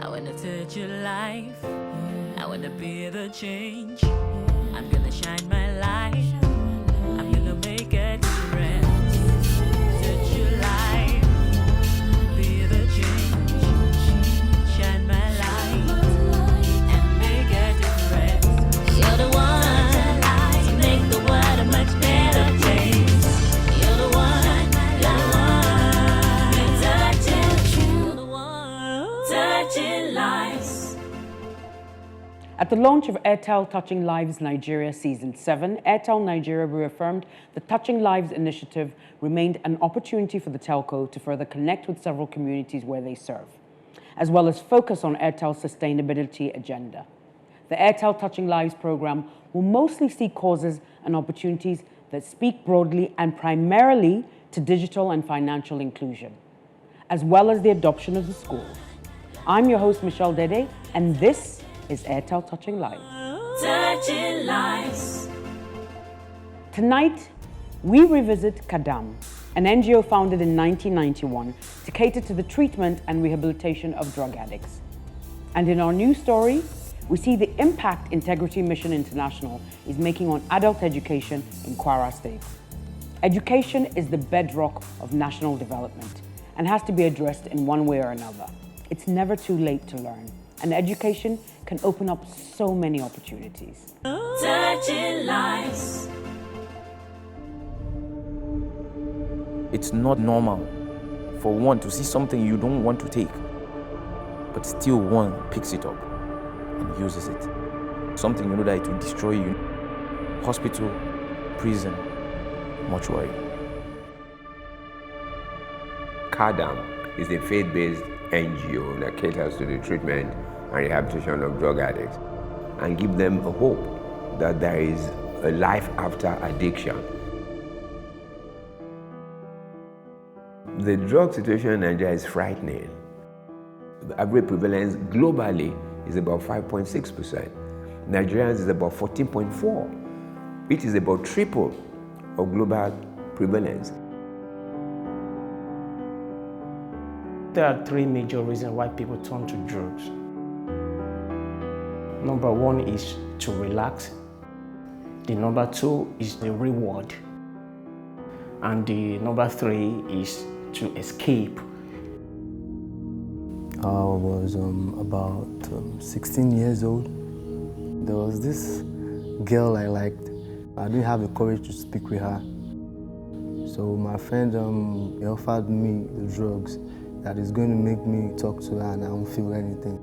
I wanna touch your life. I wanna be the change. I'm gonna shine my light. I'm gonna make a difference. Touch your life. Be the change. Shine my light and make a difference. You're the one to make the world a much better place. You're the one, you're the one, touching lives. At the launch of Airtel Touching Lives Nigeria Season 7, Airtel Nigeria reaffirmed the Touching Lives initiative remained an opportunity for the telco to further connect with several communities where they serve, as well as focus on Airtel's sustainability agenda. The Airtel Touching Lives program will mostly seek causes and opportunities that speak broadly and primarily to digital and financial inclusion, as well as the adoption of the schools. I'm your host, Michelle Dede, and this is Airtel Touching Lives. Touching lives. Tonight, we revisit CADAM, an NGO founded in 1991 to cater to the treatment and rehabilitation of drug addicts. And in our new story, we see the impact Integrity Mission International is making on adult education in Kwara State. Education is the bedrock of national development and has to be addressed in one way or another. It's never too late to learn, and education can open up so many opportunities. Touching lives. It's not normal for one to see something you don't want to take, but still one picks it up and uses it. Something you know that it will destroy you. Hospital, prison, mortuary. CADAM is a faith-based NGO that caters to the treatment and rehabilitation of drug addicts and give them a hope that there is a life after addiction. The drug situation in Nigeria is frightening. The average prevalence globally is about 5.6%. Nigerians is about 14.4%, which is about triple of global prevalence. There are three major reasons why people turn to drugs. Number one is to relax. The number two is the reward. And the number three is to escape. I was about 16 years old. There was this girl I liked. I didn't have the courage to speak with her. So my friend he offered me the drugs that is going to make me talk to her and I won't feel anything.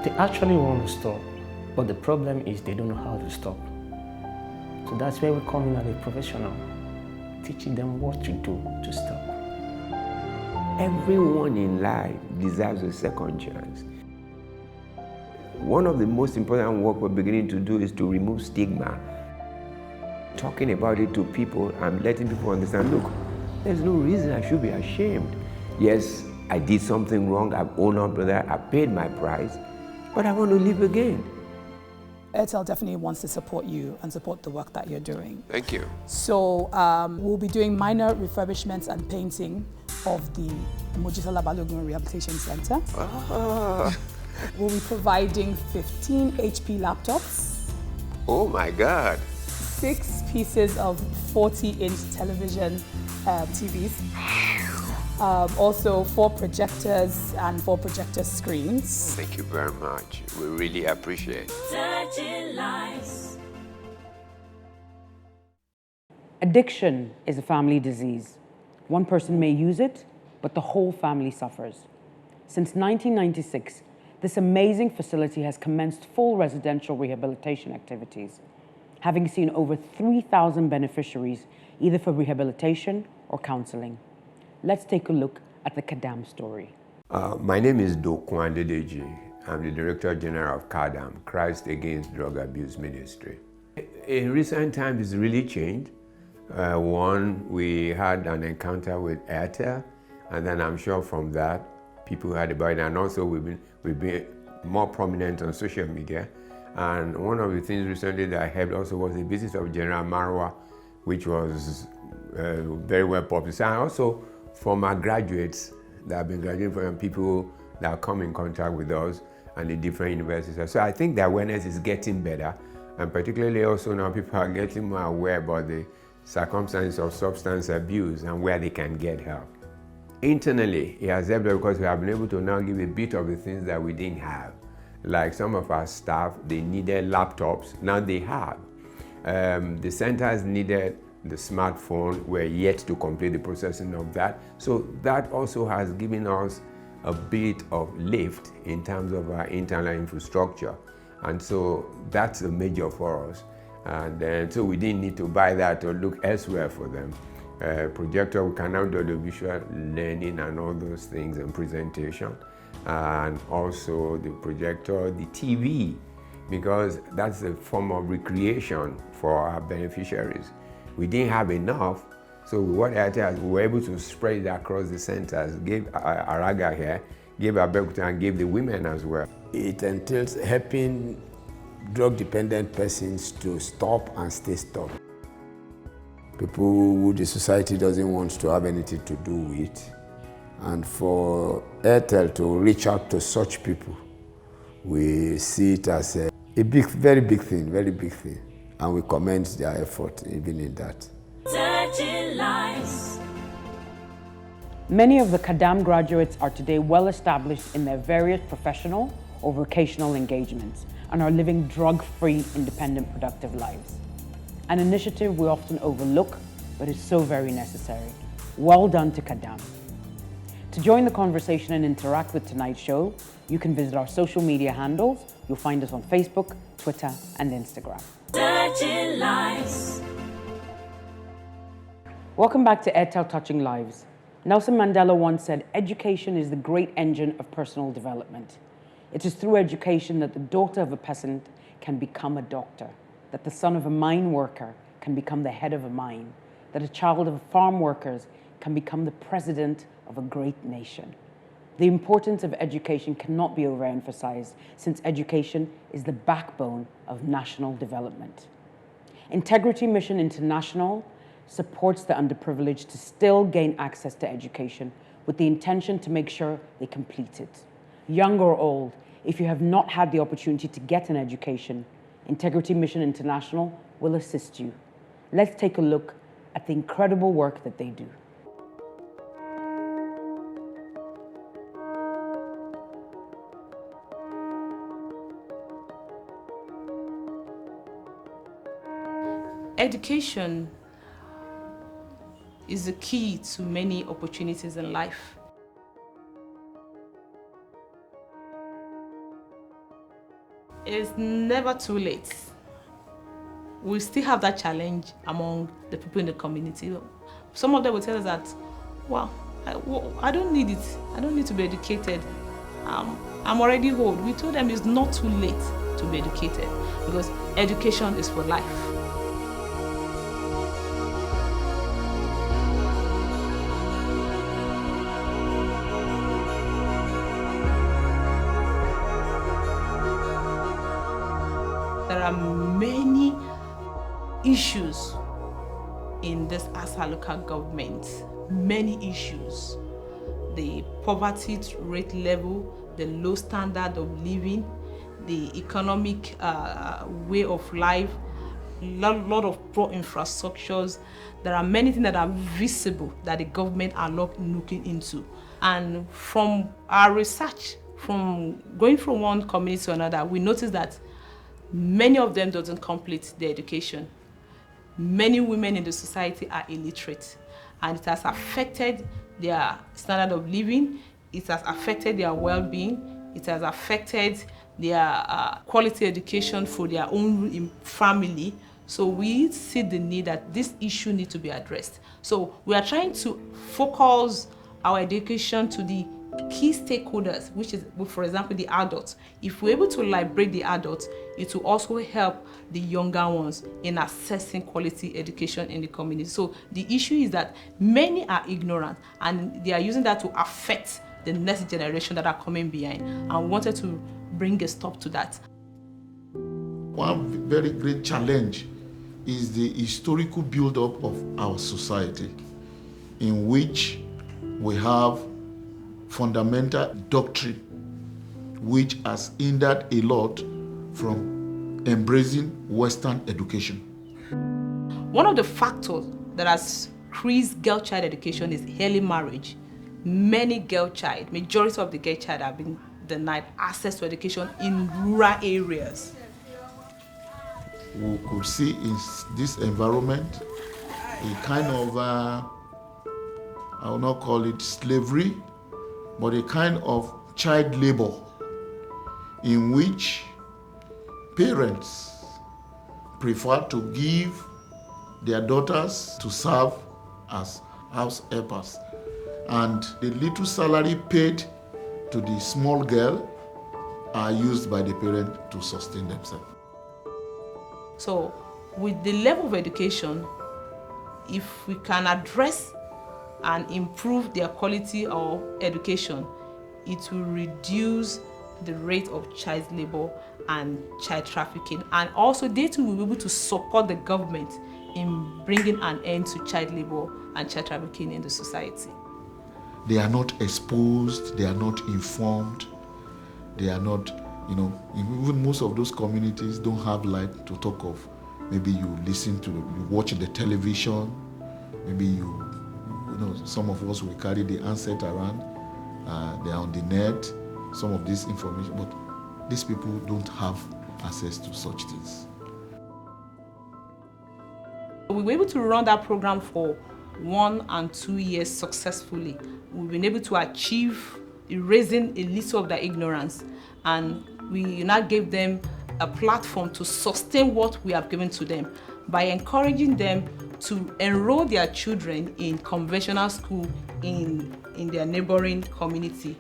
They actually want to stop, but the problem is they don't know how to stop. So that's where we come in as a professional, teaching them what to do to stop. Everyone in life deserves a second chance. One of the most important work we're beginning to do is to remove stigma. Talking about it to people and letting people understand, look, there's no reason I should be ashamed. Yes, I did something wrong, I've owned up to that, I paid my price, but I want to live again. Airtel definitely wants to support you and support the work that you're doing. Thank you. So we'll be doing minor refurbishments and painting of the Mojisola Balogun Rehabilitation Center. We'll be providing 15 HP laptops. Oh my God. 6 pieces of 40-inch television TVs. Also 4 projectors and 4 projector screens. Thank you very much. We really appreciate it. Touching lives. Addiction is a family disease. One person may use it, but the whole family suffers. Since 1996, this amazing facility has commenced full residential rehabilitation activities, having seen over 3,000 beneficiaries, either for rehabilitation or counseling. Let's take a look at the CADAM story. My name is Dokwan Dedeji. I'm the Director General of CADAM, Christ Against Drug Abuse Ministry. In recent times, it's really changed. One, we had an encounter with Airtel, and then I'm sure from that, people heard about it, and also we've been more prominent on social media. And one of the things recently that I helped also was the visit of General Marwa, which was very well publicized. And also from our graduates, that have been graduating from, people that come in contact with us and the different universities. So I think the awareness is getting better, and particularly also now people are getting more aware about the circumstances of substance abuse and where they can get help. Internally, it has helped because we have been able to now give a bit of the things that we didn't have. Like some of our staff, they needed laptops, now they have. The centers needed the smartphone, we're yet to complete the processing of that. So that also has given us a bit of lift in terms of our internal infrastructure. And so that's a major for us. And so we didn't need to buy that or look elsewhere for them. Projector, we can now do the visual learning and all those things and presentation. And also the projector, the TV, because that's a form of recreation for our beneficiaries. We didn't have enough, so what Airtel, we were able to spread it across the centers, gave Araga here, gave Abekuta, and gave the women as well. It entails helping drug-dependent persons to stop and stay stopped. People who the society doesn't want to have anything to do with. And for Airtel to reach out to such people, we see it as a big, very big thing, very big thing. And we commend their effort even in that. Touching lives. Many of the CADAM graduates are today well established in their various professional or vocational engagements and are living drug-free, independent, productive lives. An initiative we often overlook, but is so very necessary. Well done to CADAM. To join the conversation and interact with tonight's show, you can visit our social media handles. You'll find us on Facebook, Twitter, and Instagram. Touching lives. Welcome back to Airtel Touching Lives. Nelson Mandela once said, education is the great engine of personal development. It is through education that the daughter of a peasant can become a doctor, that the son of a mine worker can become the head of a mine, that a child of farm workers can become the president of a great nation. The importance of education cannot be overemphasized, since education is the backbone of national development. Integrity Mission International supports the underprivileged to still gain access to education with the intention to make sure they complete it. Young or old, if you have not had the opportunity to get an education, Integrity Mission International will assist you. Let's take a look at the incredible work that they do. Education is the key to many opportunities in life. It's never too late. We still have that challenge among the people in the community. Some of them will tell us that, well, I don't need it. I don't need to be educated. I'm already old. We told them it's not too late to be educated because education is for life. There are many issues in this Asa local government, many issues. The poverty rate level, the low standard of living, the economic way of life, lot of poor infrastructures. There are many things that are visible that the government are not looking into. And from our research, from going from one community to another, we noticed that many of them doesn't complete their education. Many women in the society are illiterate, and it has affected their standard of living, it has affected their well-being, it has affected their quality education for their own family. So we see the need that this issue needs to be addressed. So we are trying to focus our education to the key stakeholders, which is, for example, the adults. If we're able to liberate the adults, it will also help the younger ones in accessing quality education in the community. So the issue is that many are ignorant and they are using that to affect the next generation that are coming behind. And we wanted to bring a stop to that. One very great challenge is the historical build-up of our society, in which we have fundamental doctrine which has hindered a lot from embracing Western education. One of the factors that has increased girl child education is early marriage. Many girl child, majority of the girl child have been denied access to education in rural areas. We could see in this environment a kind of, I will not call it slavery, but a kind of child labor in which parents prefer to give their daughters to serve as house helpers. And the little salary paid to the small girl are used by the parent to sustain themselves. So with the level of education, if we can address and improve their quality of education, it will reduce the rate of child labor and child trafficking. And also they too will be able to support the government in bringing an end to child labor and child trafficking in the society. They are not exposed, they are not informed, they are not, even most of those communities don't have light to talk of. Maybe you watch the television, maybe some of us will carry the handset around, they are on the net, some of this information, but these people don't have access to such things. We were able to run that program for 1 and 2 years successfully. We've been able to achieve erasing a little of their ignorance, and we now gave them a platform to sustain what we have given to them by encouraging them to enroll their children in conventional school in their neighboring community.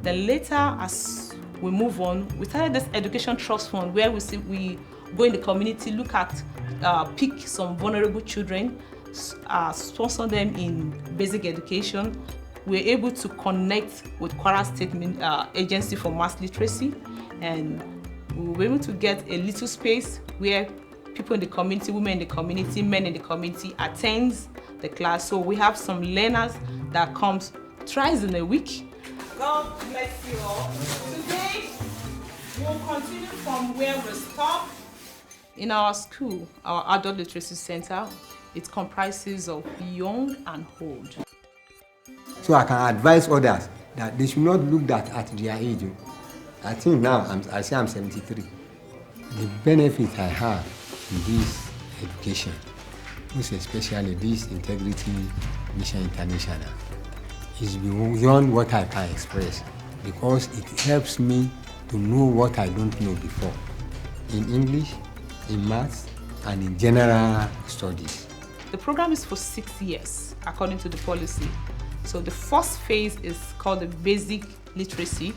Then later, as we move on, we started this education trust fund where we go in the community, look at, pick some vulnerable children, sponsor them in basic education. We're able to connect with Kwara State Agency for Mass Literacy, and we were able to get a little space where people in the community, women in the community, men in the community attends the class. So we have some learners that comes thrice in a week. God bless you all. Today, we'll continue from where we stopped. In our school, our Adult Literacy Center, it comprises of young and old. So I can advise others that they should not look at their age. I think now, I say I'm 73. The benefit I have in this education, most especially this Integrity Mission International, is beyond what I can express, because it helps me to know what I don't know before, in English, in maths, and in general studies. The program is for 6 years, according to the policy. So the first phase is called the basic literacy,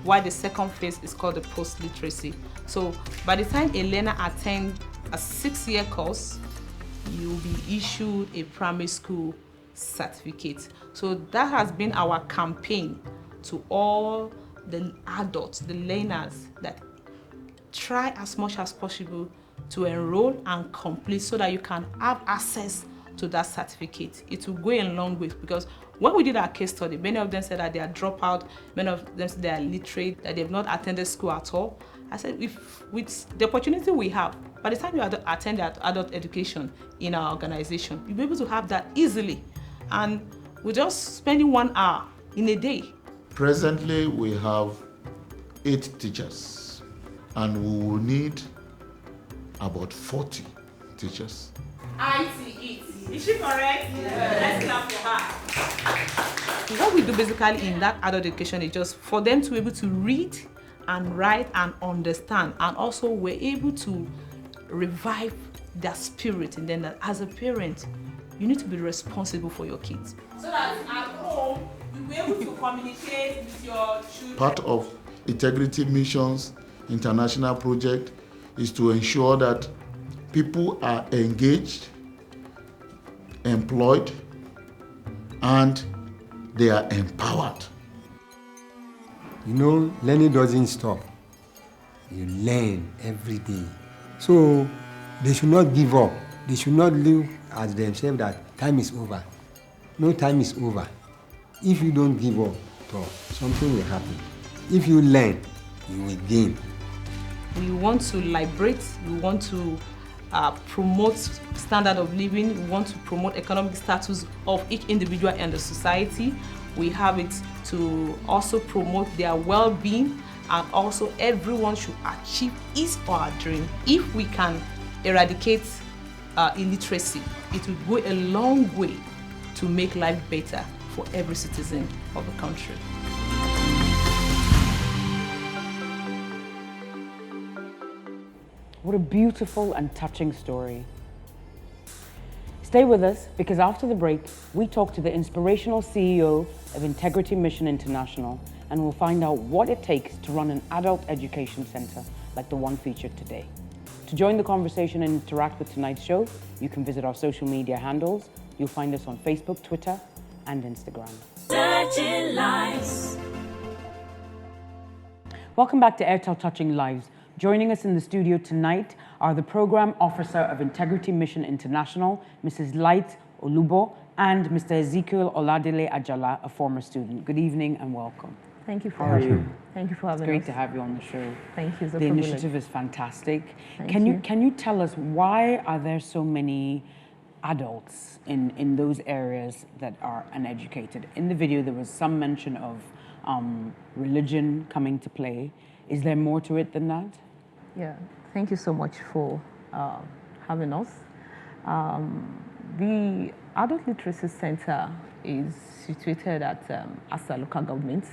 while the second phase is called the post-literacy. So by the time a learner attends a 6-year course, you'll be issued a primary school certificate. So that has been our campaign to all the adults, the learners, that try as much as possible to enroll and complete so that you can have access to that certificate. It will go a long way, because when we did our case study, many of them said that they are dropout, many of them said they are literate, that they have not attended school at all. I said, with the opportunity we have, by the time you attend adult education in our organization, you'll be able to have that easily. And we're just spending 1 hour in a day. Presently, we have 8 teachers, and we will need about 40 teachers. ITE. Is she correct? Yeah. Let's clap for her. What we do basically in that adult education is just for them to be able to read and write and understand, and also we're able to revive their spirit. And then that as a parent, you need to be responsible for your kids. So that at home, you'll be able to communicate with your children. Part of Integrity Mission's international project is to ensure that people are engaged, employed, and they are empowered. Learning doesn't stop. You learn every day. So they should not give up. They should not look at themselves that time is over. no time is over. If you don't give up, something will happen. If you learn, you will gain. We want to liberate, we want to promote standard of living, we want to promote economic status of each individual in the society. We have it to also promote their well-being, and also everyone should achieve his or her dream. If we can eradicate illiteracy, it will go a long way to make life better for every citizen of the country. What a beautiful and touching story. Stay with us, because after the break, we talk to the inspirational CEO of Integrity Mission International, and we'll find out what it takes to run an adult education center like the one featured today. To join the conversation and interact with tonight's show, you can visit our social media handles. You'll find us on Facebook, Twitter, and Instagram. Touching lives. Welcome back to Airtel Touching Lives. Joining us in the studio tonight are the Program Officer of Integrity Mission International, Mrs. Light Olubo, and Mr. Ezekiel Oladile Ajala, a former student. Good evening and welcome. Thank you for How are having you? me. Thank you for having It's great us. to have you on the show. Thank you. It's a The privilege. initiative is fantastic. Thank Can you. you tell us, why are there so many adults in those areas that are uneducated? In the video, there was some mention of religion coming to play. Is there more to it than that? Yeah, thank you so much for having us. The Adult Literacy Center is situated at Asa local government.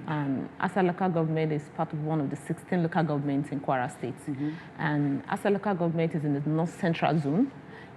And Asa local government is part of one of the 16 local governments in Kwara State. And Asa local government is in the North Central Zone.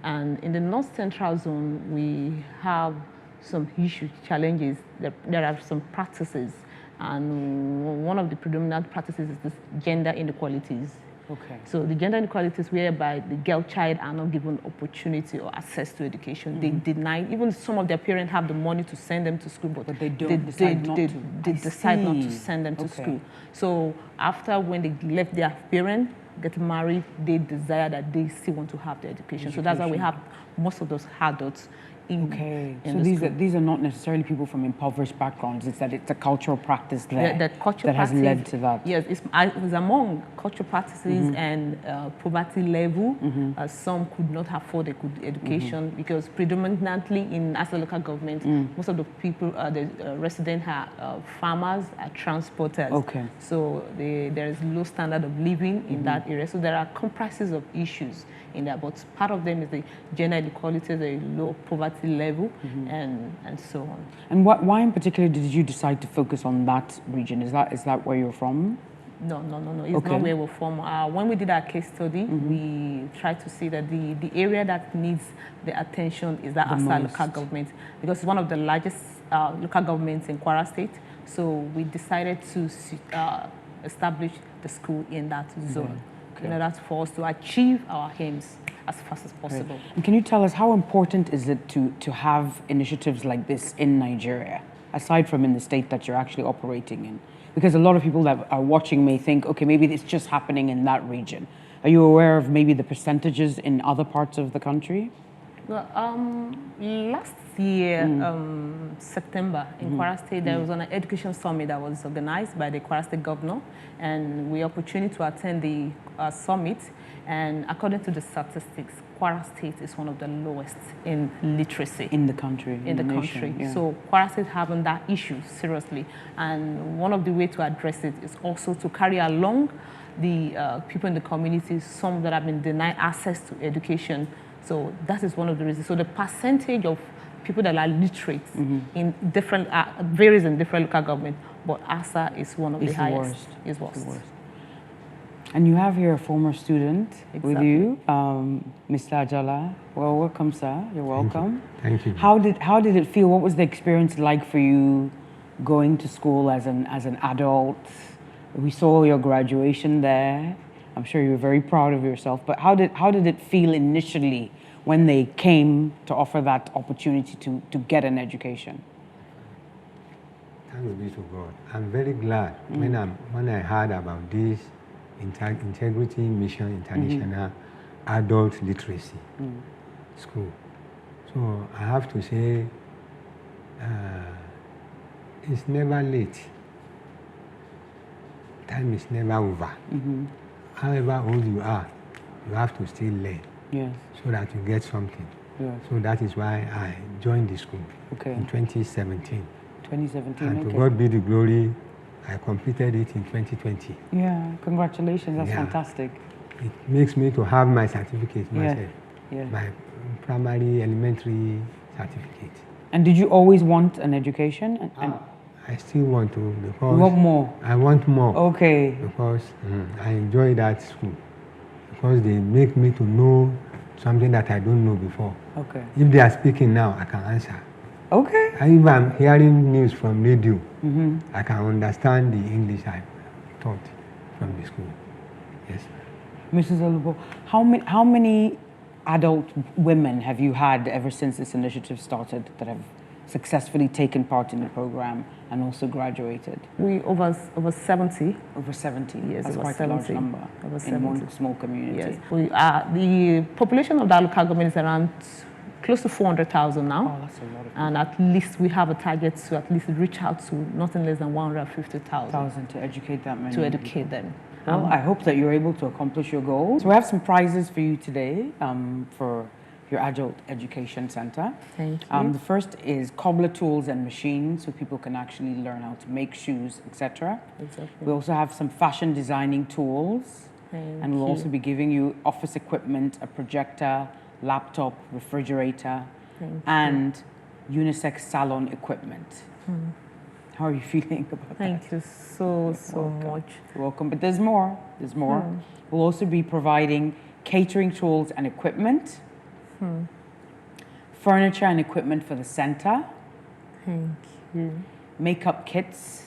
And in the North Central Zone, we have some huge challenges. There are some practices. And one of the predominant practices is this gender inequalities. Okay. So the gender inequalities whereby the girl child are not given opportunity or access to education. They deny, even some of their parents have the money to send them to school, but they don't decide not to. They decide not to see. send them to Okay. school. So after when they left their parents, get married, they desire that they still want to have the education. So that's why we have most of those adults in, Okay, in so the these are not necessarily people from impoverished backgrounds. It's that it's a cultural practice there the cultural that has practice, led to that. Yes, it's among cultural practices and poverty level. Some could not afford a good education because predominantly in Asa local government, most of the people, the residents are farmers, are transporters. Okay. So there is low standard of living in that area. So there are comprises of issues in that, but part of them is the gender inequality, the low poverty level, and so on. And why in particular did you decide to focus on that region? Is that where you're from? No. It's not where we're from. When we did our case study, we tried to see that the area that needs the attention is that Asa local government, because it's one of the largest local governments in Kwara State. So we decided to establish the school in that zone in order for us to achieve our aims as fast as possible. Right. And can you tell us how important is it to have initiatives like this in Nigeria, aside from in the state that you're actually operating in? Because a lot of people that are watching may think, okay, maybe it's just happening in that region. Are you aware of maybe the percentages in other parts of the country? Well, last year, September, in Kwara State, there was an education summit that was organized by the Kwara State governor, and we had opportunity to attend the summit. And according to the statistics, Kwara State is one of the lowest in literacy in the country. In the country. Yeah. So Kwara State having that issue seriously, and one of the ways to address it is also to carry along the people in the community, some that have been denied access to education. So that is one of the reasons. So the percentage of people that are literate in different varies in different local government, but ASA is one of the highest. Is worst. And you have here a former student with you, Mr. Ajala. Well, welcome, sir. You're welcome. Thank you. How did it feel? What was the experience like for you going to school as an adult? We saw your graduation there. I'm sure you were very proud of yourself. But how did it feel initially when they came to offer that opportunity to get an education? Thanks be to God. I'm very glad when I heard about this Integrity Mission International Adult Literacy School. So I have to say It's never late. Time is never over. However old you are, you have to still learn. Yes. So that you get something. Yes. So that is why I joined the school in 2017. 2017, And okay. to God be the glory, I completed it in 2020. Yeah, congratulations, that's Yeah. fantastic. It makes me to have my certificate myself. Yeah. My primary, elementary certificate. And did you always want an education? And I still want to because you want more? I want more. Okay. Because I enjoy that school. Because they make me to know something that I don't know before. Okay. If they are speaking now, I can answer. Okay. And if I'm hearing news from radio, I can understand the English I taught from the school. Yes. Mrs. Olubo, how many adult women have you had ever since this initiative started that have successfully taken part in the program and also graduated? We over 70. Over 70. Yes, that's over quite 70. a large number Over in 70. one small community. Yes, we are. The population of that local government is around close to 400,000 now. Oh, that's a lot of people. And at least we have a target to at least reach out to nothing less than 150,000 to educate that many to people. educate them. Well, I hope that you're able to accomplish your goals. So we have some prizes for you today for your adult education center. Thank you. The first is cobbler tools and machines, so people can actually learn how to make shoes, etc. Exactly. We also have some fashion designing tools, and we'll also be giving you office equipment, a projector, laptop, refrigerator, and unisex salon equipment. How are you feeling about that? Thank you so much. You're welcome. But there's more. There's more. We'll also be providing catering tools and equipment, furniture and equipment for the center, Thank you. makeup kits,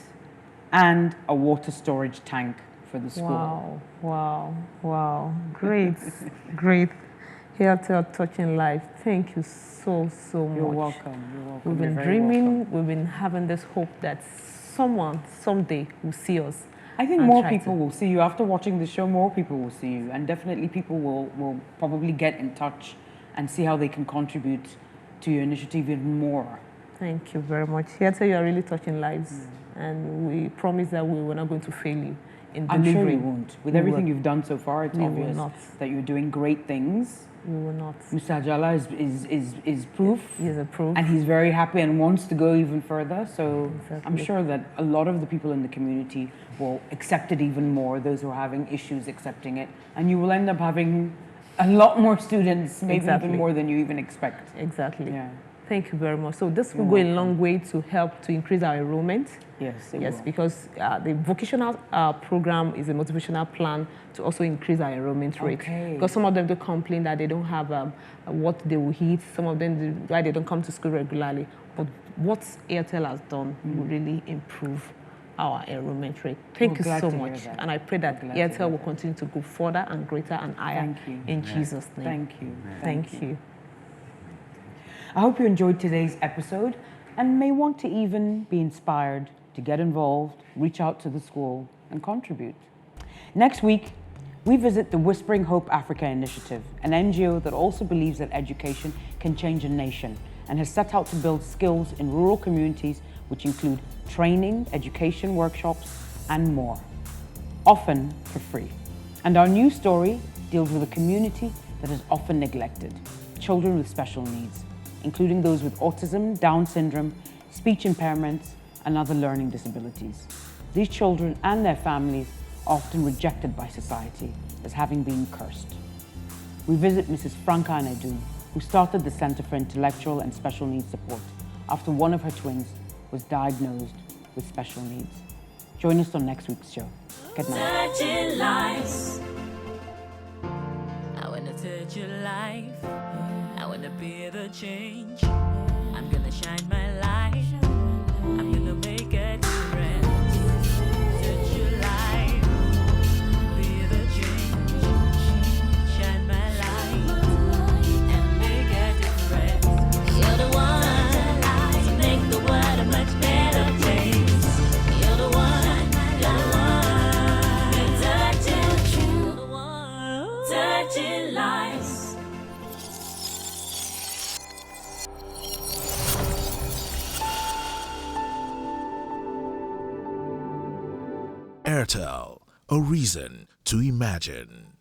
and a water storage tank for the school. Wow. Great, great. Airtel touching life. Thank you so much. You're welcome. You're welcome. We've been You're very dreaming, welcome. we've been having this hope that someone, someday will see us. I think and more try people will see you. After watching the show, more people will see you. And definitely people will probably get in touch and see how they can contribute to your initiative even more. Thank you very much. Airtel, you are really touching lives. And we promise that we were not going to fail you in I'm delivering. sure you won't. With everything you've done so far, it's We will obvious not. that you're doing great things. We will not. Mr. Ajala is proof. He is a proof. And he's very happy and wants to go even further. So Exactly. I'm sure that a lot of the people in the community will accept it even more, those who are having issues accepting it. And you will end up having a lot more students, maybe Exactly. even more than you even expect. Exactly. Yeah. Thank you very much. So this will You're go a welcome. long way to help to increase our enrollment. Yes, it Yes, will. because the vocational program is a motivational plan to also increase our enrollment rate. Okay. Because some of them do complain that they don't have what they will eat. Some of them, why they don't come to school regularly. But what Airtel has done will really improve our enrollment rate. Thank We're you glad so to hear much. that. And I pray that We're glad to hear Airtel will that. continue to go further and greater and higher Thank you. in Jesus' name. Thank you. Thank you. I hope you enjoyed today's episode and may want to even be inspired to get involved, reach out to the school, and contribute. Next week, we visit the Whispering Hope Africa Initiative, an NGO that also believes that education can change a nation and has set out to build skills in rural communities, which include training, education workshops, and more, often for free. And our new story deals with a community that is often neglected, children with special needs, including those with autism, Down syndrome, speech impairments, and other learning disabilities. These children and their families are often rejected by society as having been cursed. We visit Mrs. Franca Anedu, who started the Center for Intellectual and Special Needs Support after one of her twins was diagnosed with special needs. Join us on next week's show. Good night. Touching lives. I wanna touch your life. I wanna be the change. I'm gonna shine my light. I'm gonna make a difference. Touch your life. Be the change. Shine my light and make a difference. You're the one to make the world a much better place. You're the one. You're the one. Touching lives. Airtel, a reason to imagine.